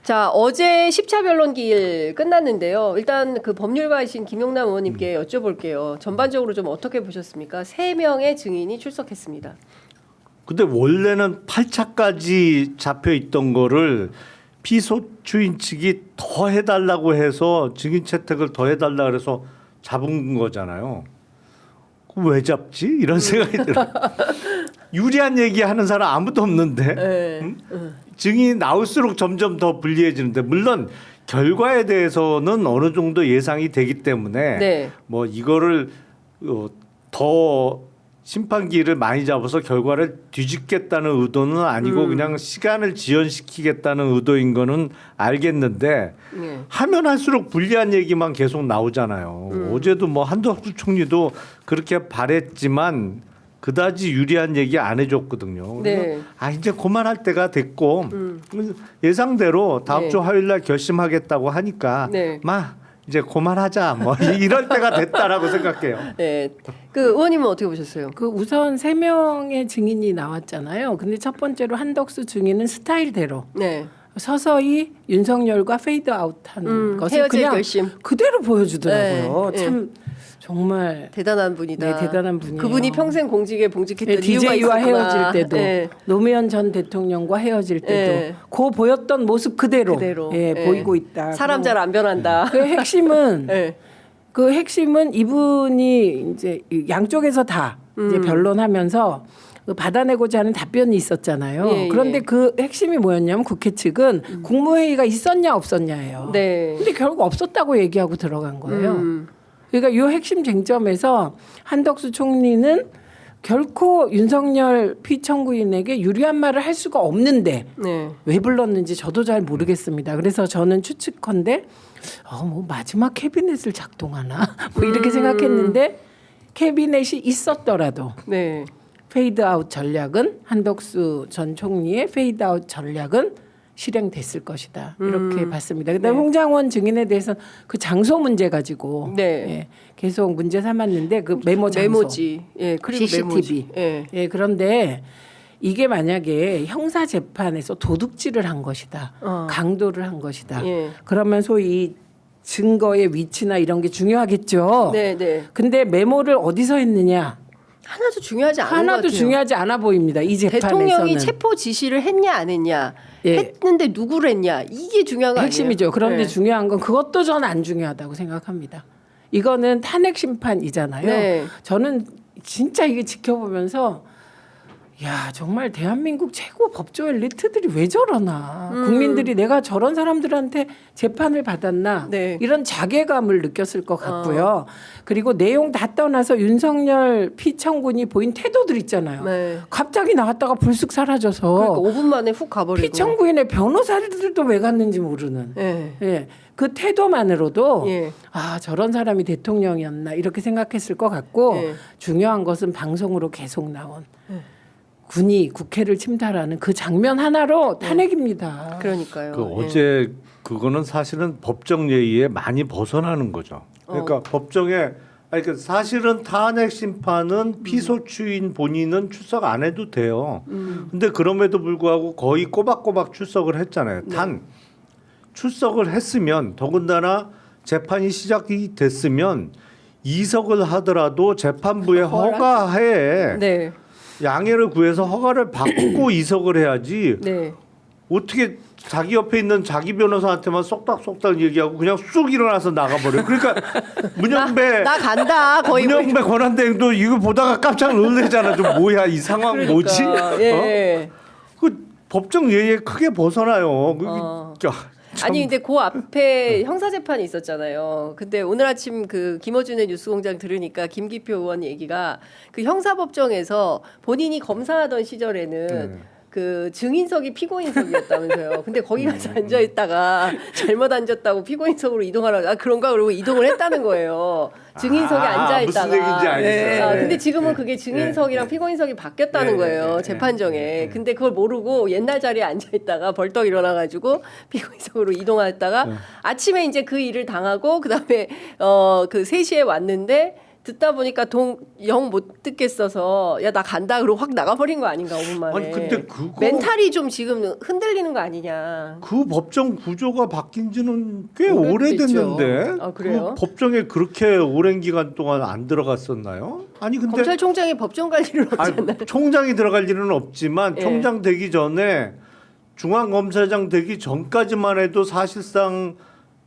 자, 어제 10차 변론기일 끝났는데요. 일단 그 법률가이신 김용남 의원님께 여쭤볼게요. 전반적으로 좀 어떻게 보셨습니까? 3명의 증인이 출석했습니다. 근데 원래는 8차까지 잡혀 있던 거를 피소추인 측이 더 해달라고 해서 증인 채택을 더 해달라 그래서 잡은 거잖아요. 그럼 왜 잡지? 이런 생각이 들어요. 유리한 얘기하는 사람 아무도 없는데 네. 증인이 나올수록 점점 더 불리해지는데 물론 결과에 대해서는 어느 정도 예상이 되기 때문에 네. 뭐 이거를 더 심판기를 많이 잡아서 결과를 뒤집겠다는 의도는 아니고 그냥 시간을 지연시키겠다는 의도인 거는 알겠는데 네. 하면 할수록 불리한 얘기만 계속 나오잖아요. 어제도 뭐 한덕수 총리도 그렇게 바랬지만 그다지 유리한 얘기 안 해줬거든요. 네. 아 이제 그만할 때가 됐고 예상대로 다음 주 화요일날 결심하겠다고 하니까 네. 이제 그만하자 뭐 이럴 때가 됐다라고 생각해요. 네. 그 의원님은 어떻게 보셨어요? 그 우선 3명의 증인이 나왔잖아요. 근데 첫 번째로 한덕수 증인은 스타일대로 네. 서서히 윤석열과 페이드 아웃한 것을 헤어질 그냥 결심. 그대로 보여주더라고요. 네. 참 정말 대단한 분이다. 네, 대단한 분이에요. 그분이 평생 공직에 봉직했던 네, 이유가 DJ와 있었구나. 헤어질 때도 네. 노무현 전 대통령과 헤어질 때도 네. 그 보였던 모습 그대로, 네. 예, 보이고 있다. 사람 잘 안 변한다. 그 핵심은 네. 그 핵심은 이분이 이제 양쪽에서 다 이제 변론하면서 그 받아내고자 하는 답변이 있었잖아요. 예, 그런데 예. 그 핵심이 뭐였냐면 국회 측은 국무회의가 있었냐 없었냐예요. 네. 근데 결국 없었다고 얘기하고 들어간 거예요. 그러니까 이 핵심 쟁점에서 한덕수 총리는 결코 윤석열 피청구인에게 유리한 말을 할 수가 없는데 네. 왜 불렀는지 저도 잘 모르겠습니다. 그래서 저는 추측컨대 뭐 마지막 캐비넷을 작동하나 뭐 이렇게 생각했는데 캐비넷이 있었더라도 네. 페이드아웃 전략은 한덕수 전 총리의 페이드아웃 전략은 실행됐을 것이다 이렇게 봤습니다. 그다음에 네. 홍장원 증인에 대해서는 그 장소 문제 가지고 네. 예, 계속 문제 삼았는데 그 메모 장소 메모지. 예, 그리고 CCTV. 메모지. 예. 예, 그런데 이게 만약에 형사 재판에서 도둑질을 한 것이다, 강도를 한 것이다. 예. 그러면 소위 증거의 위치나 이런 게 중요하겠죠. 네, 네. 근데 메모를 어디서 했느냐? 하나도 중요하지 않은 것 하나도 같아요. 중요하지 않아 보입니다. 이 재판에서는. 대통령이 체포 지시를 했냐 안 했냐, 예. 했는데 누구를 했냐, 이게 중요한 거 핵심이죠. 아니에요? 그런데 네. 중요한 건 그것도 저는 안 중요하다고 생각합니다. 이거는 탄핵 심판이잖아요. 네. 저는 진짜 이게 지켜보면서 야 정말 대한민국 최고 법조 엘리트들이 왜 저러나 국민들이 내가 저런 사람들한테 재판을 받았나 네. 이런 자괴감을 느꼈을 것 같고요. 그리고 내용 다 떠나서 윤석열 피청군이 보인 태도들 있잖아요. 네. 갑자기 나왔다가 불쑥 사라져서 그러니까 5분 만에 훅 가버리고. 피청구인의 변호사들도 왜 갔는지 모르는 예. 예, 그 태도만으로도 예. 아 저런 사람이 대통령이었나 이렇게 생각했을 것 같고 예. 중요한 것은 방송으로 계속 나온 군이 국회를 침탈하는 그 장면 하나로 탄핵입니다. 그러니까요. 그 예. 어제 그거는 사실은 법정 예의에 많이 벗어나는 거죠. 그러니까 법정에 그 사실은 탄핵 심판은 피소추인 본인은 출석 안 해도 돼요. 근데 그럼에도 불구하고 거의 꼬박꼬박 출석을 했잖아요. 단 출석을 했으면 더군다나 재판이 시작이 됐으면 이석을 하더라도 재판부의 허가하에 네. 양해를 구해서 허가를 받고 이석을 해야지 네. 어떻게 자기 옆에 있는 자기 변호사한테만 쏙닥쏙닥 얘기하고 그냥 쑥 일어나서 나가버려요. 그러니까 문영배 나 간다. 거의 문영배 권한대행도 이거 보다가 깜짝 놀래잖아. 좀 뭐야 이 상황 뭐지? 예. 그 법정 예의에 크게 벗어나요. 아니 근데 그 앞에 형사 재판이 있었잖아요. 근데 오늘 아침 그 김어준의 뉴스공장 들으니까 김기표 의원 얘기가 그 형사법정에서 본인이 검사하던 시절에는 그 증인석이 피고인석이었다면서요. 근데 거기 가서 앉아 있다가 잘못 앉았다고 피고인석으로 이동하라고 그런가 그러고 이동을 했다는 거예요. 증인석에 앉아 있다가. 무슨 얘기인지 알겠어요. 근데 지금은 그게 증인석이랑 피고인석이 바뀌었다는 거예요. 재판정에. 근데 그걸 모르고 옛날 자리에 앉아 있다가 벌떡 일어나 가지고 피고인석으로 이동했다가 아침에 이제 그 일을 당하고 그다음에 그 3시에 왔는데 듣다 보니까 영 못 듣겠어서 야 나 간다 그러고 확 나가버린 거 아닌가 5분 만에. 아니 근데 그거 멘탈이 좀 지금 흔들리는 거 아니냐. 그 법정 구조가 바뀐 지는 꽤 오래됐죠. 오래됐는데 아, 그래요? 그 법정에 그렇게 오랜 기간 동안 안 들어갔었나요? 아니 근데 검찰총장이 법정 갈 일은 아니, 없잖아요. 총장이 들어갈 일은 없지만 예. 총장 되기 전에 중앙검사장 되기 전까지만 해도 사실상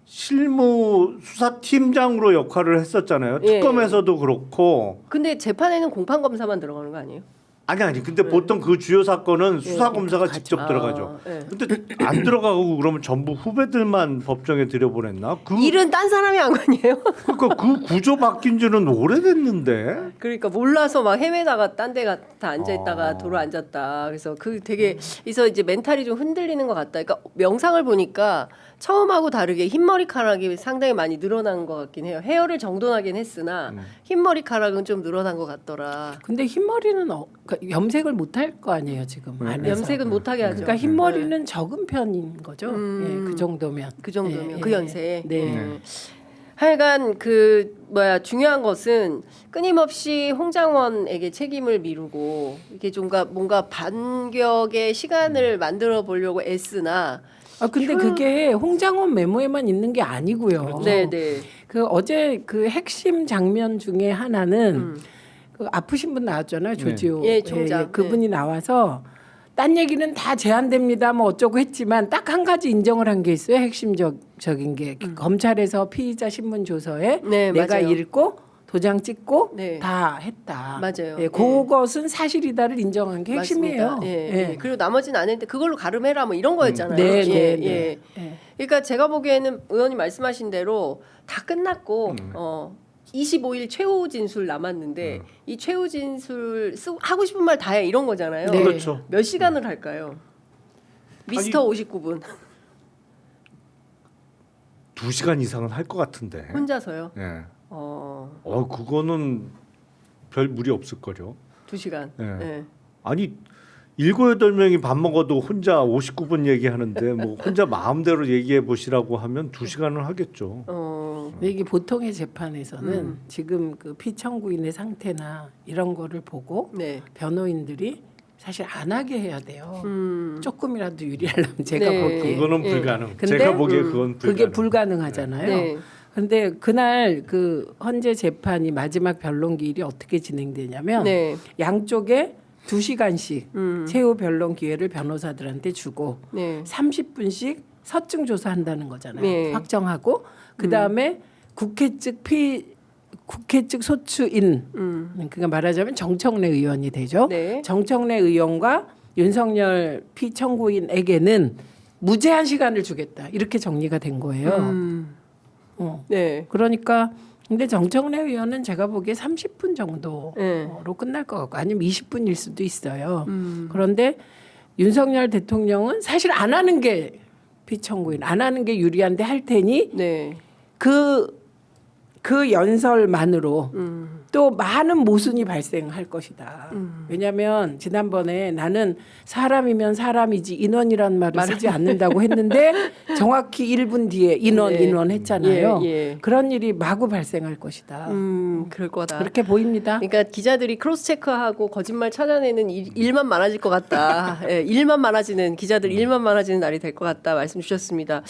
실무 수사팀장으로 역할을 했었잖아요. 예. 특검에서도 그렇고 근데 재판에는 공판 검사만 들어가는 거 아니에요? 아니 근데 보통 그 주요 사건은 수사검사가 가죠. 직접 들어가죠. 예. 근데 안 들어가고 그러면 전부 후배들만 법정에 들여보냈나? 일은 딴 사람이 한 거 아니에요? 그러니까 그 구조 바뀐 지는 오래됐는데. 그러니까 몰라서 막 헤매다가 딴 데 다 앉아 있다가 아. 도로 앉았다. 그래서 그 되게 그래서 이제 멘탈이 좀 흔들리는 것 같다. 그러니까 명상을 보니까 처음하고 다르게 흰머리카락이 상당히 많이 늘어난 것 같긴 해요. 헤어를 정돈하긴 했으나 흰머리카락은 좀 늘어난 것 같더라. 근데 흰머리는 그러니까 염색을 못 할 거 아니에요 지금 안에서. 염색은 못하게 하죠. 그러니까 흰머리는 적은 편인 거죠. 음. 예, 그 정도면. 그 정도면 예, 그 예. 연세에. 네. 하여간 중요한 것은 끊임없이 홍장원에게 책임을 미루고 이게 좀 뭔가 반격의 시간을 만들어 보려고 애쓰나. 아 근데 그게 홍장원 메모에만 있는 게 아니고요. 네네. 그 어제 그 핵심 장면 중에 하나는 그 아프신 분 나왔잖아요 조지호 예, 총장. 그분이 나와서 딴 얘기는 다 제한됩니다 뭐 어쩌고 했지만 딱 한 가지 인정을 한 게 있어요. 핵심적인 게 검찰에서 피의자 신문 조서에 네, 내가 맞아요. 읽고 도장 찍고 네. 다 했다. 맞아요. 예, 그것은 사실이다를 인정한 게 핵심이에요. 맞습니다. 예, 예. 예. 그리고 나머지는 안 했는데 그걸로 가름해라 뭐 이런 거였잖아요. 네, 예, 네, 예. 네. 예. 그러니까 제가 보기에는 의원님 말씀하신 대로 다 끝났고 25일 최후 진술 남았는데 이 최후 진술 하고 싶은 말 다 해 이런 거잖아요. 네. 그렇죠. 몇 시간을 할까요? 미스터 59분 2시간 이상은 할 것 같은데. 혼자서요. 예. 그거는 그거는 별 무리 없을 거죠. 2시간. 예. 예. 아니 7-8명이 밥 먹어도 혼자 59분 얘기하는데 뭐 혼자 마음대로 얘기해 보시라고 하면 2시간은 하겠죠. 근데 이게 보통의 재판에서는 지금 그 피청구인의 상태나 이런 거를 보고 네. 변호인들이 사실 안 하게 해야 돼요. 음. 조금이라도 유리하려면 제가 네. 보기에. 그거는 예. 불가능. 근데 제가 보기에 그건 불가능. 그게 불가능하잖아요. 네. 근데 그날 그 헌재 재판이 마지막 변론 기일이 어떻게 진행되냐면 네. 양쪽에 2시간씩 최후 변론 기회를 변호사들한테 주고 네. 30분씩 서증 조사한다는 거잖아요. 네. 확정하고 그다음에 국회 측 소추인 그러니까 말하자면 정청래 의원이 되죠. 네. 정청래 의원과 윤석열 피청구인에게는 무제한 시간을 주겠다. 이렇게 정리가 된 거예요. 네. 그러니까 근데 정청래 의원은 제가 보기에 30분 정도로 네. 끝날 것 같고 아니면 20분일 수도 있어요. 그런데 윤석열 대통령은 사실 안 하는 게 피청구인 안 하는 게 유리한데 할 테니 네. 그 연설만으로 또 많은 모순이 발생할 것이다. 왜냐하면 지난번에 나는 사람이면 사람이지 인원이란 말을 쓰지 않는다고 했는데 정확히 1분 뒤에 인원 했잖아요. 예, 예. 그런 일이 마구 발생할 것이다. 그럴 거다. 그렇게 보입니다. 그러니까 기자들이 크로스 체크하고 거짓말 찾아내는 일만 많아질 것 같다. 예, 일만 많아지는 기자들 일만 많아지는 날이 될 것 같다 말씀 주셨습니다.